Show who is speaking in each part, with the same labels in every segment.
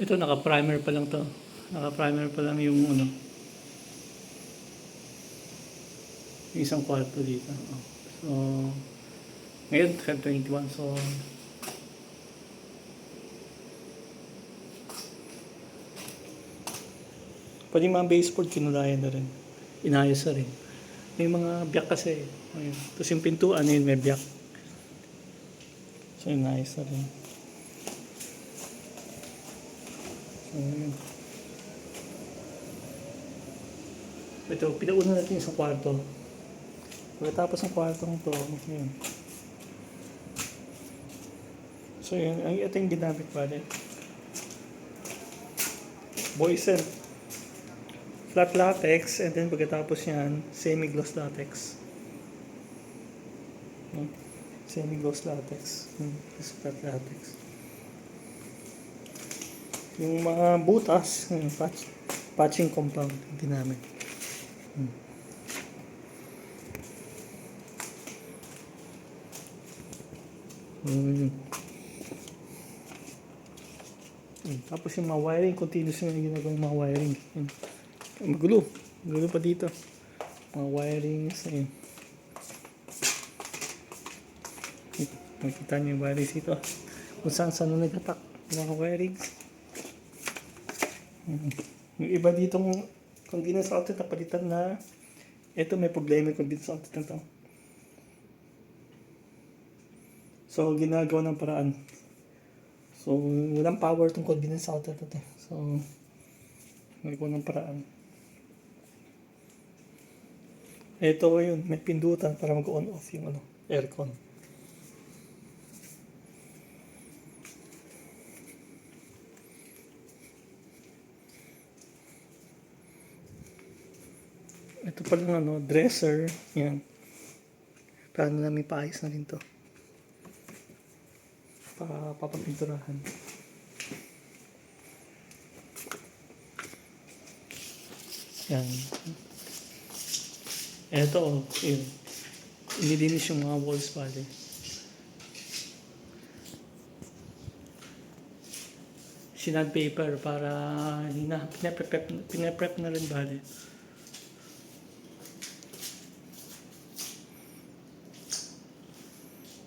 Speaker 1: Ito naka-primer pa lang to. Naka-primer pa lang yung ano. Yung isang kwarto dito. So, ngayon 21. So, pwede mga baseboard kinulayan na rin. Inayos na rin. May mga biyak kasi. Ayun. Tapos yung pintuan yun may biyak. So, inayos na rin. So, yun. Ito, pinauna natin sa kwarto. Pagkatapos ng kwartong to, yun. So, yun. Ito yung ginamit pala. Boysen. Flat latex, and then pagkatapos yan, semi-gloss latex. Semi-gloss latex. This flat latex. Yung mga butas, patching compound, hindi namin. Tapos yung mga wiring, continuous yung ginagawa yung mga wiring. Magulo pa dito. Mga wirings, ayun. Makikita nyo yung wirings dito. Kung saan na nagtatak yung mga wirings. Yung iba dito convenience outlet na palitan na ito may problema yung convenience outlet na to. So ginagawa ng paraan. So walang power tong convenience outlet na to. So ginagawa ng paraan. Ito yun, may pindutan para mag-on off yung aircon. Ito pala dresser, yan. Plano namin paayos na rin to. Papapinturahan. Yan. Ito, yun. Inilinis yung mga walls pala. Sinad paper para pinaprep na rin bali.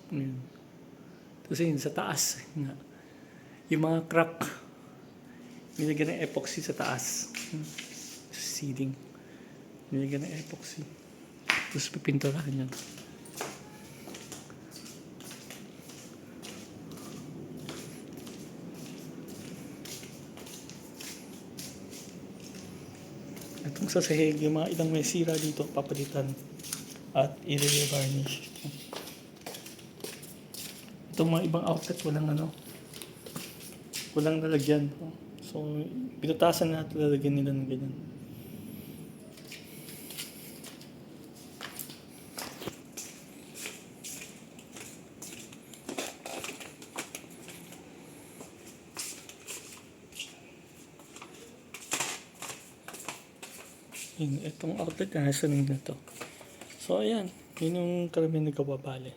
Speaker 1: Yun. Tapos yun, sa taas nga. Yung mga crack nilagyan ng epoxy sa taas. Sealing. Nilagyan ng epoxy. Tapos pipinturahan yan. Itong sa sahig, yung mga ilang may sira dito, papalitan at i-varnish. Itong mga ibang outlet walang lalagyan. So binutasan natin, lalagyan nila ng ganyan. Itong outlet na nasa na to. So ayan, yun yung karamihan nagkababali.